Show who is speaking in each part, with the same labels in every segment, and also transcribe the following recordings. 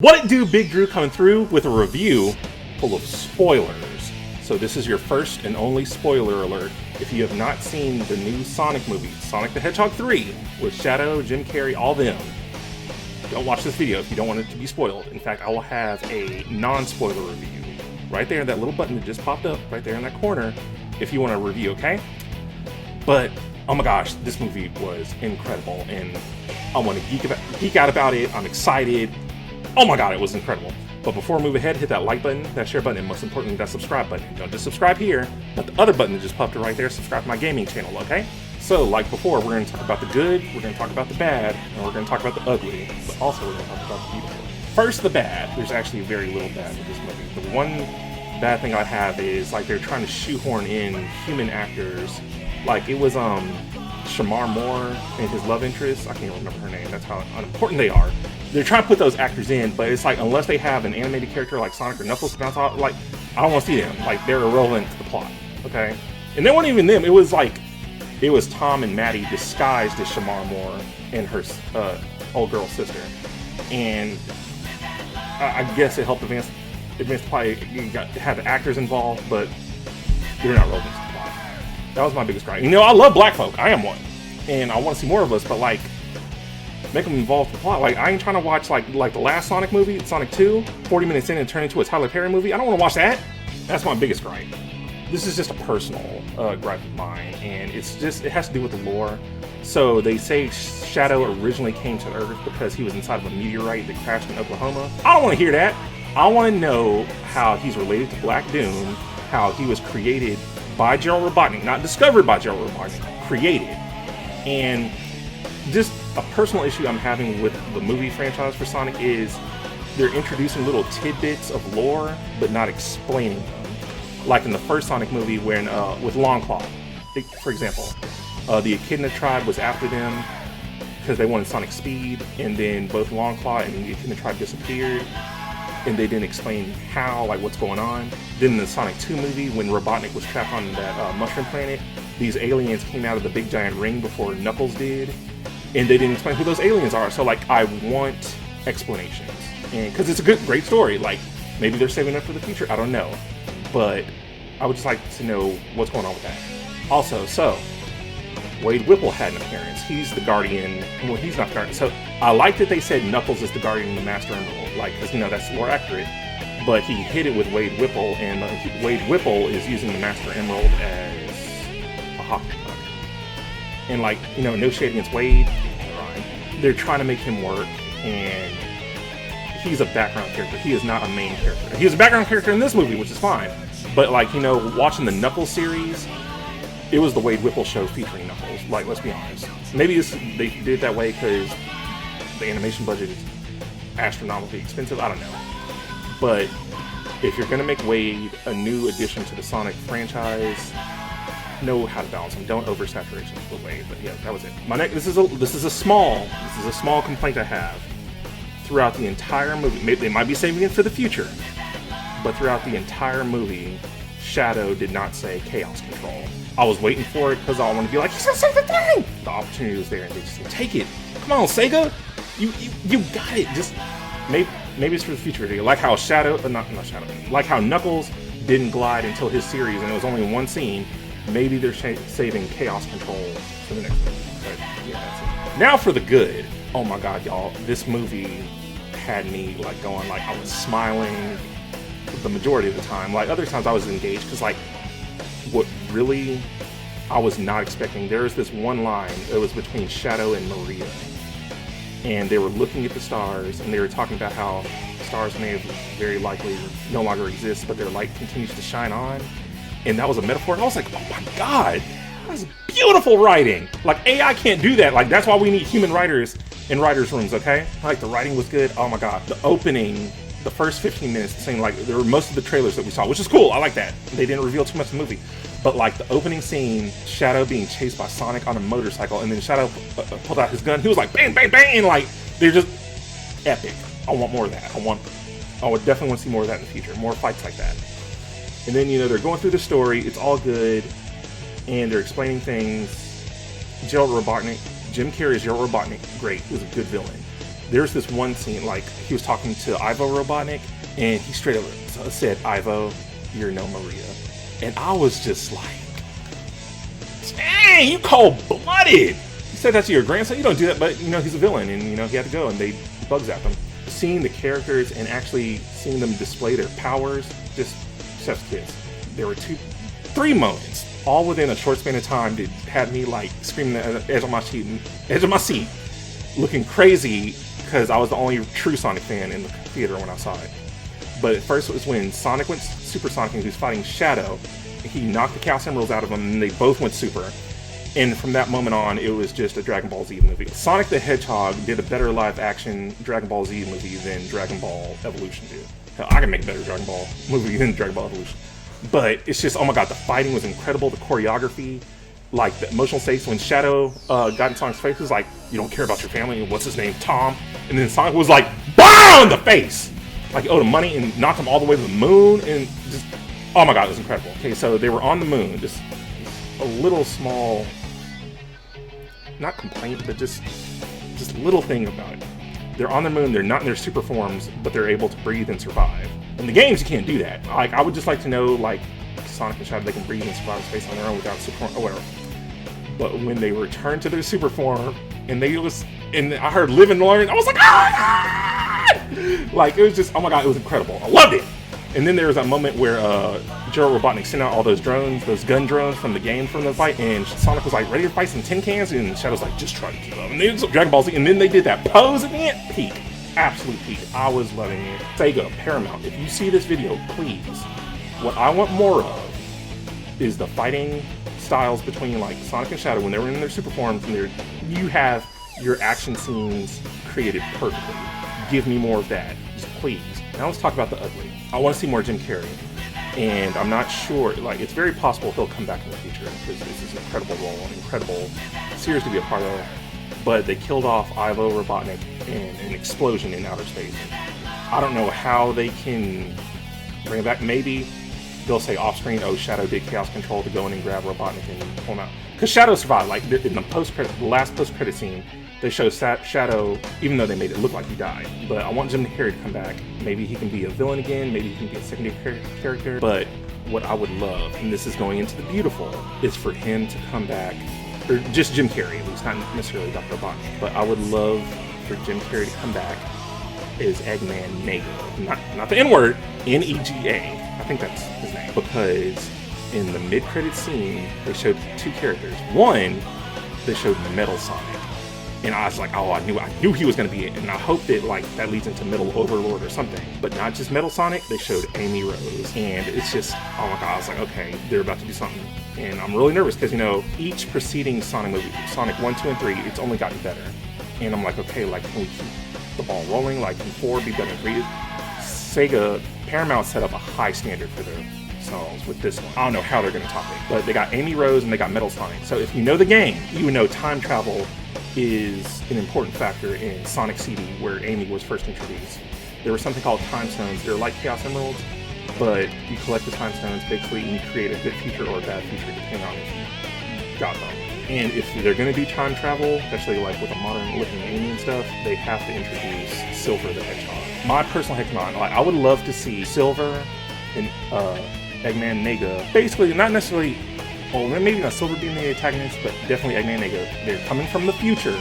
Speaker 1: What it do, Big Drew coming through with a review full of spoilers. So this is your first and only spoiler alert. If you have not seen the new Sonic movie, Sonic the Hedgehog 3, with Shadow, Jim Carrey, all them, don't watch this video if you don't want it to be spoiled. In fact, I will have a non-spoiler review right there, that little button that just popped up right there in that corner, if you want a review, okay? But, oh my gosh, this movie was incredible, and I want to geek out about it. I'm excited. Oh my god, it was incredible. But before we move ahead, hit that like button, that share button, and most importantly, that subscribe button. Don't just subscribe here, but the other button that just popped up right there, subscribe to my gaming channel, okay? So, like before, we're going to talk about the good, we're going to talk about the bad, and we're going to talk about the ugly, but also we're going to talk about the beautiful. First, the bad. There's actually very little bad with this movie. The one bad thing I have is, like, they're trying to shoehorn in human actors. Like, it was, Shamar Moore and his love interest. I can't remember her name. That's how unimportant they are. They're trying to put those actors in, but it's like, unless they have an animated character like Sonic or Knuckles, like, I don't want to see them. Like, they're irrelevant to the plot, okay? And they weren't even them. It was like, it was Tom and Maddie disguised as Shamar Moore and her old girl sister. And I guess it helped advance the plot. You got to have the actors involved, but they're not relevant to the plot. That was my biggest gripe. You know, I love black folk. I am one. And I want to see more of us, but like, make them involved in the plot. Like, I ain't trying to watch like the last Sonic movie, Sonic 2, 40 minutes in and turn into a Tyler Perry movie. I don't want to watch that. That's my biggest gripe. This is just a personal gripe of mine, and it has to do with the lore. So they say Shadow originally came to Earth because he was inside of a meteorite that crashed in Oklahoma. I don't want to hear that. I want to know how he's related to Black Doom, how he was created by Gerald Robotnik, not discovered by Gerald Robotnik, created. And just a personal issue I'm having with the movie franchise for Sonic is they're introducing little tidbits of lore, but not explaining them. Like in the first Sonic movie when, with Longclaw, for example, the Echidna tribe was after them because they wanted Sonic speed, and then both Longclaw and the Echidna tribe disappeared, and they didn't explain how, like what's going on. Then in the Sonic 2 movie, when Robotnik was trapped on that mushroom planet, these aliens came out of the big giant ring before Knuckles did, and they didn't explain who those aliens are. So like, I want explanations, and because it's a great story. Like, maybe they're saving it for the future, I don't know, but I would just like to know what's going on with that. Also, so Wade Whipple had an appearance. He's the Guardian. Well, he's not the Guardian. So I like that they said Knuckles is the Guardian of the Master Emerald, like, because, you know, that's more accurate. But he hit it with Wade Whipple, and Wade Whipple is using the Master Emerald as a hockey puck. And, like, you know, no shade against Wade, they're trying to make him work, and he's a background character. He is not a main character. He was a background character in this movie, which is fine. But, like, you know, watching the Knuckles series, it was the Wade Whipple show featuring Knuckles. Like, let's be honest. Maybe they did it that way because the animation budget is astronomically expensive. I don't know. But if you're going to make Wade a new addition to the Sonic franchise, know how to balance them. Don't oversaturate him with Wade. But yeah, that was it. This is a small complaint I have throughout the entire movie. They might be saving it for the future, but throughout the entire movie, Shadow did not say Chaos Control. I was waiting for it because I want to be like, he's gonna say the thing! The opportunity was there, and they just said, take it. Come on, Sega! You got it! Just, maybe it's for the future. Like how like how Knuckles didn't glide until his series, and it was only in one scene. Maybe they're saving Chaos Control for the next one. But yeah, that's it. Now for the good. Oh my god, y'all. This movie had me, like, going, like, I was smiling the majority of the time. Like, other times I was engaged, because, like, what really I was not expecting, there was this one line, it was between Shadow and Maria, and they were looking at the stars, and they were talking about how stars may have very likely no longer exist, but their light continues to shine on, and that was a metaphor. And I was like, oh my god, that's beautiful writing. Like, AI can't do that. Like, that's why we need human writers in writers' rooms, okay? Like, the writing was good. Oh my god, the opening, the first 15 minutes, the same, like, there were most of the trailers that we saw, which is cool. I like that. They didn't reveal too much of the movie. But, like, the opening scene, Shadow being chased by Sonic on a motorcycle, and then Shadow pulled out his gun. He was like, bang, bang, bang, and, like, they're just epic. I want more of that. I would definitely want to see more of that in the future. More fights like that. And then, you know, they're going through the story. It's all good. And they're explaining things. Gerald Robotnik, Jim Carrey is Gerald Robotnik. Great. He was a good villain. There's this one scene, like, he was talking to Ivo Robotnik, and he straight up said, "Ivo, you're no Maria." And I was just like, dang, you cold-blooded! You said that to your grandson? You don't do that, but, you know, he's a villain, and, you know, he had to go, and they bugs at them. Seeing the characters and actually seeing them display their powers, just chef's kiss. There were 3 moments, all within a short span of time, that had me, like, screaming at the edge of my seat, looking crazy, because I was the only true Sonic fan in the theater when I saw it. But at first it was when Sonic went Super Sonic and he was fighting Shadow. He knocked the Chaos Emeralds out of him and they both went super. And from that moment on, it was just a Dragon Ball Z movie. Sonic the Hedgehog did a better live action Dragon Ball Z movie than Dragon Ball Evolution did. Hell, I can make a better Dragon Ball movie than Dragon Ball Evolution. But it's just, oh my god, the fighting was incredible, the choreography, like the emotional stakes. When Shadow got in Sonic's face, it was like, you don't care about your family, and what's his name, Tom? And then Sonic was like, BAM! In the face! Like, he owed him money and knocked him all the way to the moon, and just, oh my god, it was incredible. Okay, so they were on the moon, just a little small, not complaint, but just little thing about it. They're on the moon, they're not in their super forms, but they're able to breathe and survive. In the games, you can't do that. Like, I would just like to know, like, Sonic and Shadow, they can breathe and survive space on their own without super form, or whatever. But when they returned to their super form, and I heard live and learn, I was like, oh my god! Like, it was just, oh my god, it was incredible. I loved it! And then there was that moment where Gerald Robotnik sent out all those drones, those gun drones from the game from the fight, and Sonic was like, ready to fight some tin cans, and Shadow's like, just try to keep up. And then Dragon Ball Z, and then they did that pose at the end. Peak. Absolute peak. I was loving it. Sega, Paramount, if you see this video, please, what I want more of is the fighting styles between, like, Sonic and Shadow when they were in their super forms, and you have your action scenes created perfectly. Give me more of that, just please. Now let's talk about the ugly. I want to see more Jim Carrey, and I'm not sure, like, it's very possible he'll come back in the future, because this is an incredible role, an incredible series to be a part of, but they killed off Ivo Robotnik in an explosion in outer space. I don't know how they can bring it back. Maybe they'll say off screen, oh, Shadow did Chaos Control to go in and grab Robotnik and pull him out. Because Shadow survived. Like, in the last post-credit scene, they show Shadow, even though they made it look like he died. But I want Jim Carrey to come back. Maybe he can be a villain again. Maybe he can be a secondary character. But what I would love, and this is going into the beautiful, is for him to come back, or just Jim Carrey, at least, not necessarily Dr. Robotnik. But I would love for Jim Carrey to come back as Eggman Nego. Not the N-word, N-E-G-A. I think that's his name. Because in the mid-credit scene, they showed 2 characters. One, they showed Metal Sonic. And I was like, oh, I knew he was going to be it. And I hope that, like, that leads into Metal Overlord or something. But not just Metal Sonic, they showed Amy Rose. And it's just, oh my god, I was like, okay, they're about to do something. And I'm really nervous because, you know, each preceding Sonic movie, Sonic 1, 2, and 3, it's only gotten better. And I'm like, okay, like, can we keep the ball rolling? Like, can 4 be better than 3? Sega, Paramount set up a high standard for their songs with this one. I don't know how they're going to top it. But they got Amy Rose and they got Metal Sonic. So if you know the game, you know time travel is an important factor in Sonic CD, where Amy was first introduced. There was something called Time Stones. They're like Chaos Emeralds, but you collect the Time Stones basically and you create a good future or a bad future depending on if you got them. And if they're going to do time travel, especially like with a modern looking Amy and stuff, they have to introduce Silver the Hedgehog. My personal Hedgehog, like, I would love to see Silver and Eggman Nega, basically not necessarily, well, maybe not Silver being the antagonist, but definitely Eggman Nega. They're coming from the future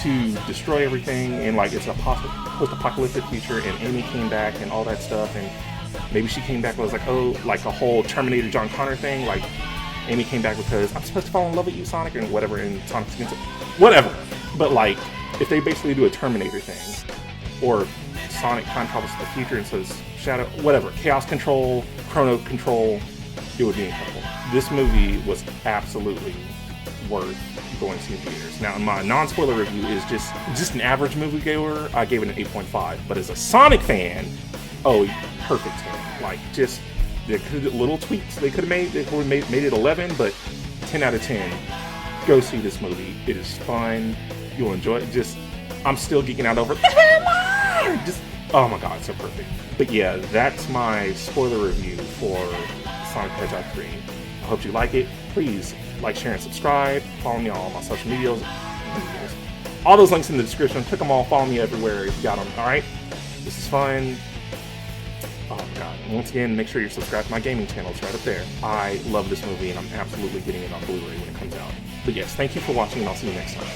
Speaker 1: to destroy everything, and like it's a post-apocalyptic future, and Amy came back and all that stuff, and maybe she came back and was like, oh, like a whole Terminator John Connor thing, like Amy came back because I'm supposed to fall in love with you, Sonic, and whatever, and Sonic's against it, whatever. But like, if they basically do a Terminator thing, or Sonic time travels to the future and says Shadow, whatever, Chaos Control, Chrono Control, it would be incredible. This movie was absolutely worth going to see in theaters. Now, my non-spoiler review is just an average moviegoer. I gave it an 8.5, but as a Sonic fan, oh, perfect 10. Like, just there could have little tweaks they could have made. They could have made it 11, but 10 out of 10. Go see this movie. It is fun. You'll enjoy it. Just, I'm still geeking out over it. Just, oh my god, so perfect. But yeah, that's my spoiler review for Sonic the Hedgehog 3. I hope you like it. Please like, share, and subscribe. Follow me on all my social medias. All those links in the description. Click them all. Follow me everywhere if you got them. All right. This is fun. Oh god. Once again, make sure you're subscribed to my gaming channel. It's right up there. I love this movie, and I'm absolutely getting it on Blu-ray when it comes out. But yes, thank you for watching, and I'll see you next time.